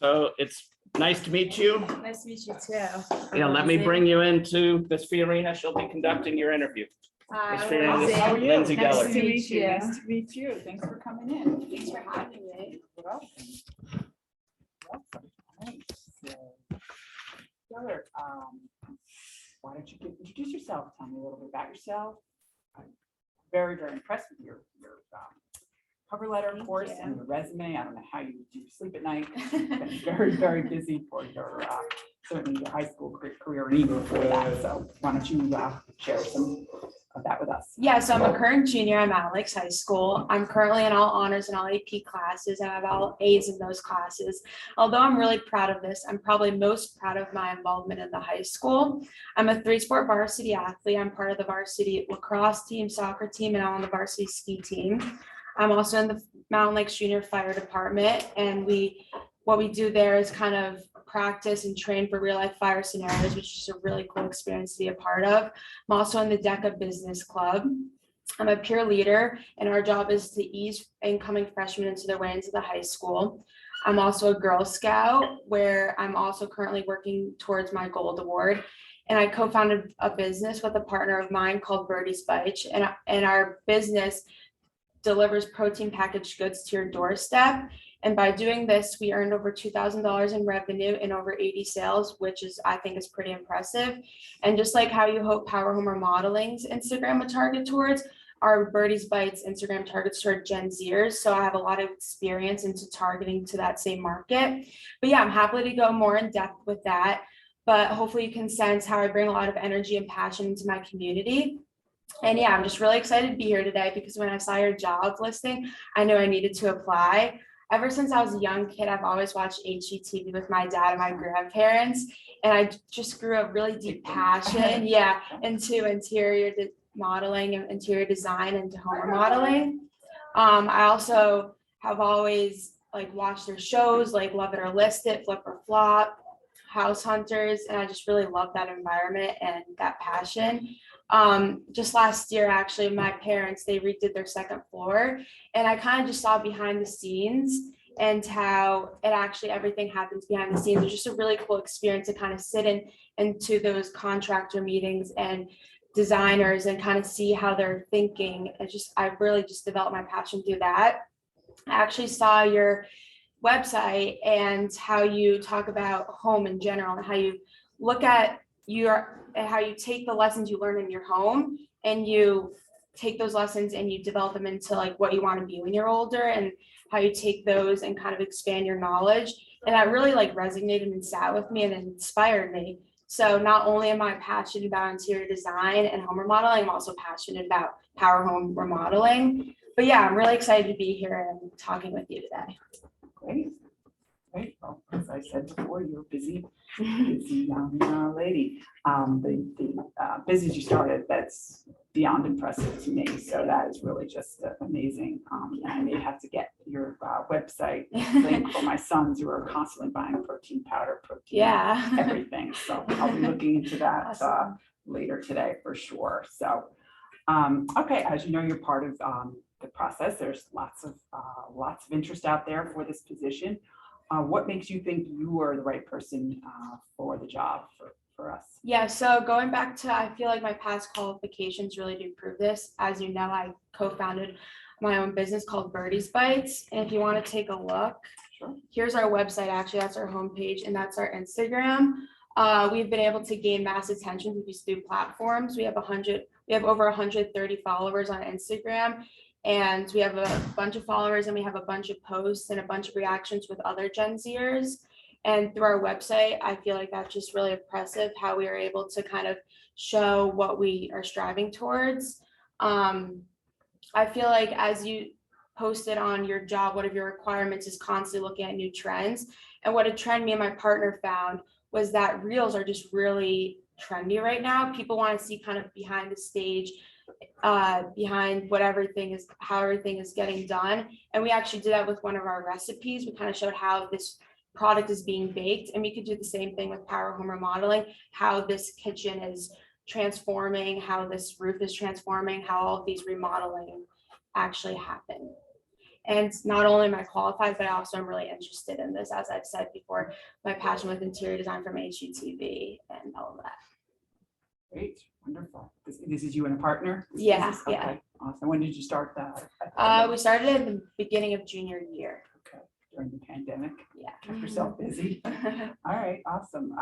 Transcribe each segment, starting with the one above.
So it's nice to meet you. Nice to meet you too. Yeah, let me bring you into Ms. Fiorina. She'll be conducting your interview. Ms. Fiorina, this How are is you? Lindsay Nice Gellert. to meet you. Nice to meet you. Thanks for coming in. Thanks for having me. Welcome. Welcome. Nice. So, Gellert, why don't you introduce yourself? Tell me a little bit about yourself. I'm very, very impressed with your cover letter, of course, and your resume. I don't know how you do sleep at night. You've been very, very busy for your certainly your high school career and even before that. So why don't you share some of that with us? Yeah, so I'm a current junior at Alex High School. I'm currently in all honors and all AP classes, and I have all A's in those classes. Although I'm really proud of this, I'm probably most proud of my involvement in the high school. I'm a 3-sport varsity athlete. I'm part of the varsity lacrosse team, soccer team, and I'm on the varsity ski team. I'm also in the Mountain Lakes Junior Fire Department, and what we do there is kind of practice and train for real life fire scenarios, which is a really cool experience to be a part of. I'm also in the DECA Business Club. I'm a peer leader, and our job is to ease incoming freshmen into their way into the high school. I'm also a Girl Scout, where I'm also currently working towards my Gold Award. And I co-founded a business with a partner of mine called Birdie's Bites, and our business delivers protein packaged goods to your doorstep. And by doing this, we earned over $2,000 in revenue and over 80 sales, which I think is pretty impressive. And just like how you hope Power Home Remodeling's Instagram would target towards, our Birdie's Bites Instagram targets toward Gen Zers. So I have a lot of experience into targeting to that same market. But yeah, I'm happy to go more in depth with that. But hopefully you can sense how I bring a lot of energy and passion into my community. And yeah, I'm just really excited to be here today because when I saw your job listing, I knew I needed to apply. Ever since I was a young kid, I've always watched HGTV with my dad and my grandparents, and I just grew a really deep passion, into interior modeling and interior design and to home remodeling. I also have always watched their shows like Love It or List It, Flip or Flop, House Hunters, and I just really love that environment and that passion. Just last year, actually, my parents, they redid their second floor, and I kind of just saw behind the scenes and how it actually everything happens behind the scenes. It's just a really cool experience to kind of sit into those contractor meetings and designers and kind of see how they're thinking. I really just developed my passion through that. I actually saw your website and how you talk about home in general and how you look at how you take the lessons you learn in your home and you take those lessons and you develop them into what you want to be when you're older, and how you take those and kind of expand your knowledge. And that really resonated and sat with me and inspired me. So not only am I passionate about interior design and home remodeling, I'm also passionate about Power Home Remodeling. But yeah, I'm really excited to be here and talking with you today. Great. Great. Well, as I said before, you're busy young lady. The business you started, that's beyond impressive to me. So that is really just amazing. And I may have to get your website link for my sons who are constantly buying protein powder, everything. So I'll be looking into that awesome. Later today for sure. So, okay, as you know, you're part of the process. There's lots of interest out there for this position. What makes you think you are the right person for the job for us? Yeah, so going back to, I feel like my past qualifications really do prove this. As you know, I co-founded my own business called Birdie's Bites. And if you want to take a look, sure. Here's our website. Actually, that's our homepage and that's our Instagram. We've been able to gain mass attention through these new platforms. We have over 130 followers on Instagram. And we have a bunch of followers and we have a bunch of posts and a bunch of reactions with other Gen Zers. And through our website, I feel like that's just really impressive how we are able to kind of show what we are striving towards. I feel like as you posted on your job, one of your requirements is constantly looking at new trends. And what a trend me and my partner found was that reels are just really trendy right now. People want to see kind of behind the stage, behind how everything is getting done. And we actually did that with one of our recipes. We kind of showed how this product is being baked, and we could do the same thing with Power Home Remodeling, how this kitchen is transforming, how this roof is transforming, how all of these remodeling actually happen. And not only am I qualified, but I also am really interested in this. As I've said before, my passion with interior design from HGTV and all of that. Great, wonderful. This is you and a partner? This Yeah, business? yeah. Okay, awesome. When did you start that? We started at the beginning of junior year. Okay, during the pandemic, Yeah. kept yourself busy. All right, awesome.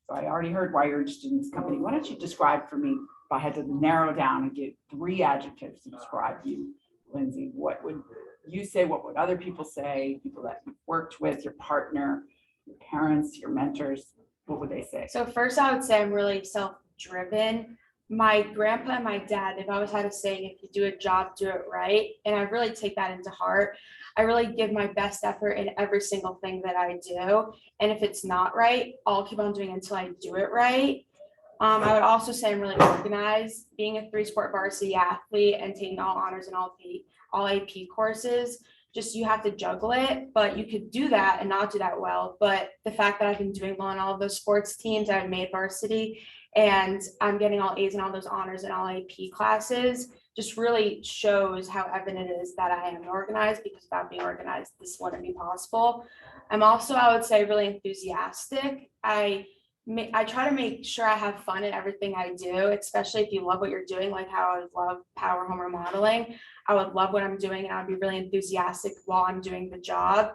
So I already heard why you're interested in this company. Why don't you describe for me, if I had to narrow down and get 3 adjectives to describe you, Lindsay, what would you say? What would other people say? People that you've worked with, your partner, your parents, your mentors, what would they say? So first, I would say I'm really self-driven. My grandpa and my dad, they've always had a saying, if you do a job, do it right. And I really take that into heart. I really give my best effort in every single thing that I do. And if it's not right, I'll keep on doing it until I do it right. I would also say I'm really organized. Being a 3-sport varsity athlete and taking all honors and all AP courses, just you have to juggle it, but you could do that and not do that well. But the fact that I've been doing well in all of those sports teams, I've made varsity, and I'm getting all A's and all those honors and all AP classes, just really shows how evident it is that I am organized, because without being organized, this wouldn't be possible. I'm also, I would say, really enthusiastic. I try to make sure I have fun in everything I do, especially if you love what you're doing, like how I would love power home remodeling. I would love what I'm doing, and I'd be really enthusiastic while I'm doing the job.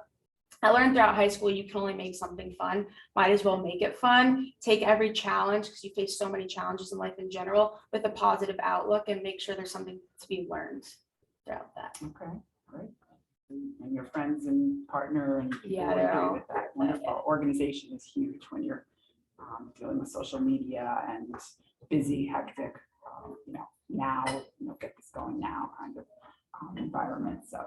I learned throughout high school, you can only make something fun. Might as well make it fun. Take every challenge, because you face so many challenges in life in general, with a positive outlook, and make sure there's something to be learned throughout that. Okay, great. And your friends and partner and people Yeah, would they're agree all with that. with that, Wonderful. Organization is huge when you're dealing with social media and busy, hectic, now, get this going now kind of environment. So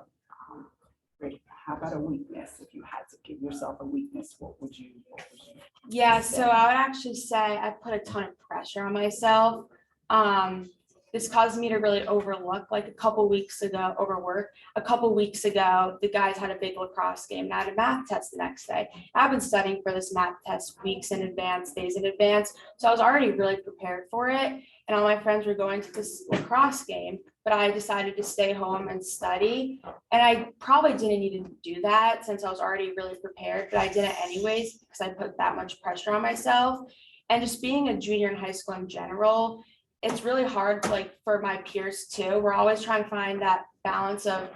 great. How about a weakness? If you had to give yourself a weakness, what would you Yeah, say? so I would actually say I put a ton of pressure on myself. This caused me to really overwork. Like a couple weeks ago, the guys had a big lacrosse game and I had a math test the next day. I've been studying for this math test weeks in advance, days in advance. So I was already really prepared for it. And all my friends were going to this lacrosse game, but I decided to stay home and study. And I probably didn't need to do that since I was already really prepared, but I did it anyways because I put that much pressure on myself. And just being a junior in high school in general, it's really hard, like for my peers too. We're always trying to find that balance of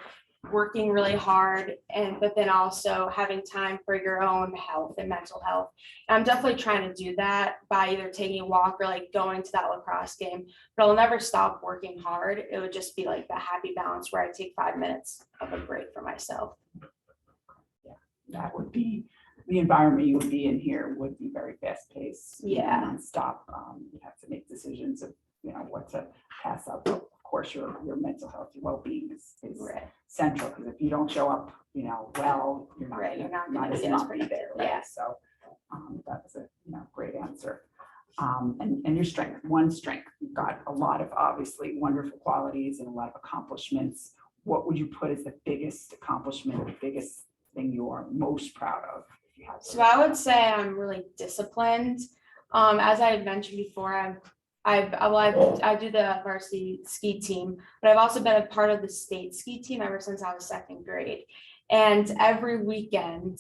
working really hard but then also having time for your own health and mental health. And I'm definitely trying to do that by either taking a walk or like going to that lacrosse game, but I'll never stop working hard. It would just be like the happy balance where I take 5 minutes of a break for myself. Yeah, that would be the environment you would be in here would be very fast paced. Yeah. Nonstop. You have to make decisions of what to pass up. Of course, your mental health, your well-being is Right. central, because if you don't show up, well, you're not, Right, you're not might gonna as be well as not be pretty there. there, Right? yeah. So that was a great answer. And your strength, one strength, you've got a lot of obviously wonderful qualities and a lot of accomplishments. What would you put as the biggest accomplishment, the biggest thing you are most proud of? If you had to So I would say I'm really disciplined. As I had mentioned before, I do the varsity ski team, but I've also been a part of the state ski team ever since I was 2nd grade. And every weekend,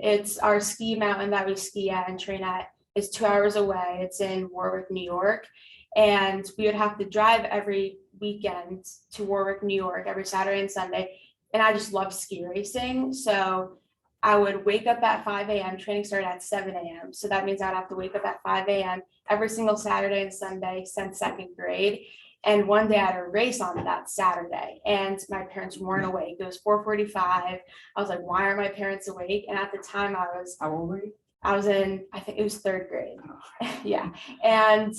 it's our ski mountain that we ski at and train at is 2 hours away. It's in Warwick, New York. And we would have to drive every weekend to Warwick, New York, every Saturday and Sunday. And I just love ski racing. So I would wake up at 5 a.m. Training started at 7 a.m. So that means I'd have to wake up at 5 a.m. every single Saturday and Sunday since 2nd grade. And one day I had a race on that Saturday and my parents weren't awake. It was 4:45. I was like, why aren't my parents awake? And at the time how old were you? I was in, I think it was 3rd grade. Oh. Yeah. And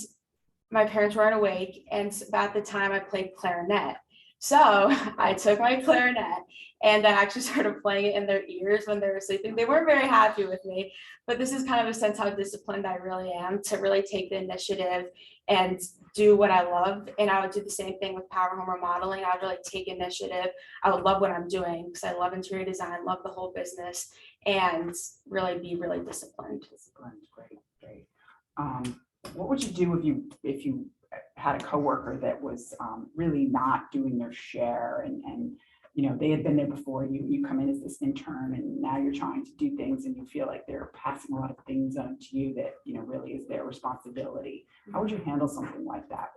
my parents weren't awake. And about the time I played clarinet. So I took my clarinet and I actually started playing it in their ears when they were sleeping. They weren't very happy with me, but this is kind of a sense how disciplined I really am to really take the initiative and do what I love. And I would do the same thing with power home remodeling. I would really take initiative. I would love what I'm doing because I love interior design, love the whole business, and really be really disciplined. Great. What would you do if you had a coworker that was really not doing their share and they had been there before you, you come in as this intern and now you're trying to do things and you feel like they're passing a lot of things on to you that, really is their responsibility. How would you handle something like that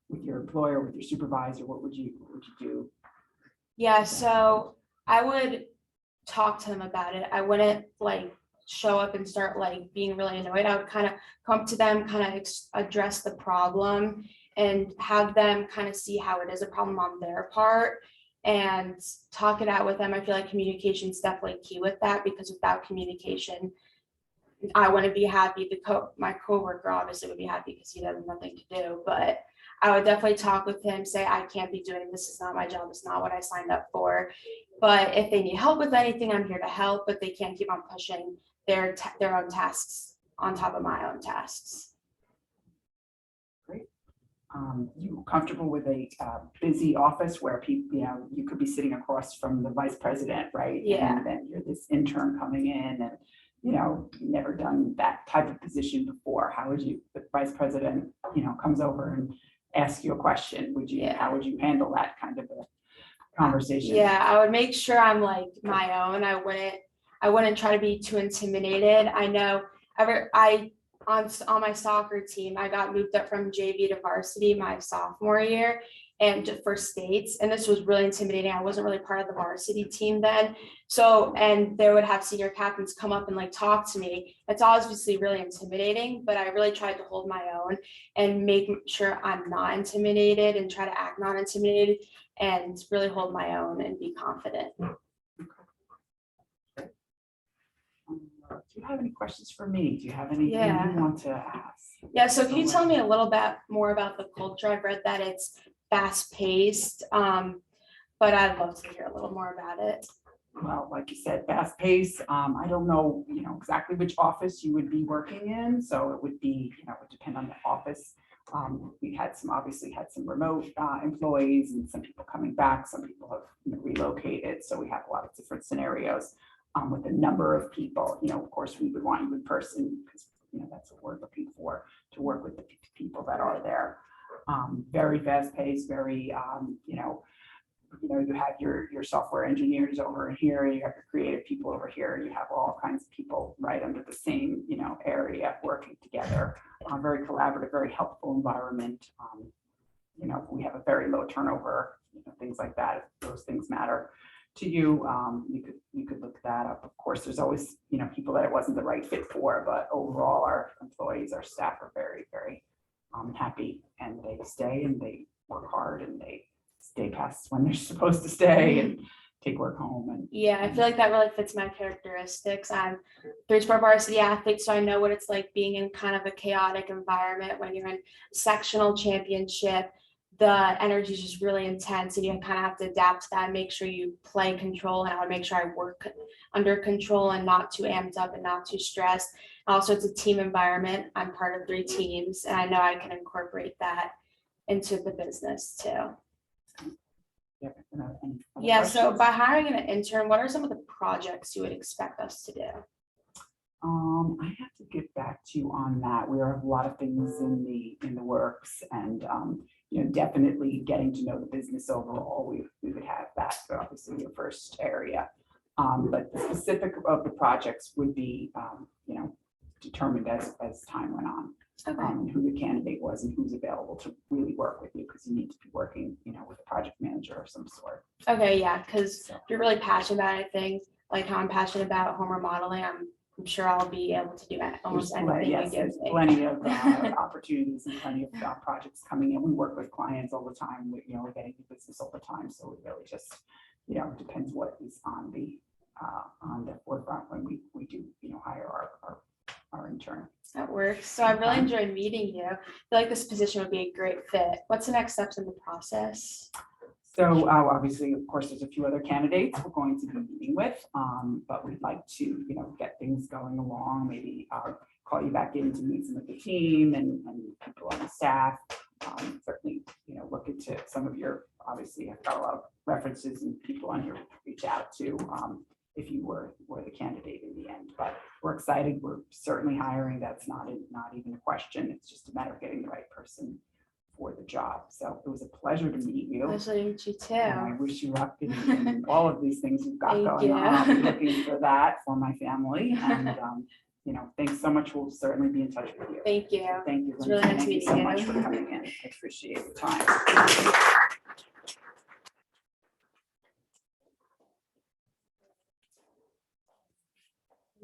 with your employer, with your supervisor? What would you do? Yeah, so I would talk to them about it. I wouldn't show up and start being really annoyed. I would kind of come up to them, kind of address the problem and have them kind of see how it is a problem on their part and talk it out with them. I feel like communication is definitely key with that, because without communication, I wouldn't be happy. My coworker obviously would be happy because he has nothing to do, but I would definitely talk with him, say, I can't be doing this. It's not my job. It's not what I signed up for. But if they need help with anything, I'm here to help, but they can't keep on pushing their own tasks on top of my own tasks. Great. You comfortable with a busy office where people, you could be sitting across from the vice president, right? Yeah. And then you're this intern coming in and, you've never done that type of position before. How would you, the vice president, comes over and asks you a question, how would you handle that kind of a conversation? Yeah, I would make sure I'm my own. I wouldn't try to be too intimidated. I know on my soccer team, I got moved up from JV to varsity my sophomore year and for states. And this was really intimidating. I wasn't really part of the varsity team then. So, and they would have senior captains come up and talk to me. It's obviously really intimidating, but I really tried to hold my own and make sure I'm not intimidated and try to act not intimidated and really hold my own and be confident. Do you have any questions for me? Do you have anything Yeah. you want to ask? Yeah, so can you tell me a little bit more about the culture? I've read that it's fast paced, but I'd love to hear a little more about it. Well, like you said, fast pace. I don't know, exactly which office you would be working in. So it would be, it would depend on the office. We obviously had some remote employees and some people coming back. Some people have relocated. So we have a lot of different scenarios with a number of people. Of course, we would want you in person because, that's what we're looking for, to work with the people that are there. Very fast paced, very, you have your software engineers over here, you have your creative people over here, you have all kinds of people right under the same, area working together. Very collaborative, very helpful environment. We have a very low turnover, things like that. If those things matter to you, you could look that up. Of course, there's always, people that it wasn't the right fit for, but overall, our employees, our staff are very, very happy, and they stay and they work hard and they stay past when they're supposed to stay and take work home. And yeah, I feel like that really fits my characteristics. I'm three-sport varsity athlete, so I know what it's like being in kind of a chaotic environment when you're in sectional championship. The energy is just really intense and you kind of have to adapt to that and make sure you play control. And I would make sure I work under control and not too amped up and not too stressed. Also, it's a team environment. I'm part of 3 teams and I know I can incorporate that into the business too. Yeah, so by hiring an intern, what are some of the projects you would expect us to do? I have to get back to you on that. We have a lot of things in the works, and definitely getting to know the business overall. We would have that, but obviously your first area. But the specific of the projects would be determined as time went on. Okay. And who the candidate was and who's available to really work with you, because you need to be working, with a project manager of some sort. Okay, yeah, because you're really passionate about anything, like how I'm passionate about home remodeling. I'm sure I'll be able to do almost anything you give There's me. plenty of opportunities and plenty of projects coming in. We work with clients all the time. We're getting new business all the time. So it really just, depends what is on the forefront when we do, hire our intern. That works. So I really enjoyed meeting you. I feel like this position would be a great fit. What's the next steps in the process? So obviously, of course, there's a few other candidates we're going to be meeting with, but we'd like to, get things going along. Maybe call you back in to meet some of the team and people on the staff. Certainly, look into some of your, obviously, I've got a lot of references and people on here to reach out to if you were the candidate in the end. But we're excited. We're certainly hiring. That's not even a question. It's just a matter of getting the right person for the job. So it was a pleasure to meet you. Pleasure to meet you And I too. wish you luck in all of these things you've got Thank going on. you. I'll be looking for that for my family. And, thanks so much. We'll certainly be in touch with you. Thank you. Thank you. It's really Lindsay. nice Thank you meeting so you. much for coming in. I appreciate the time.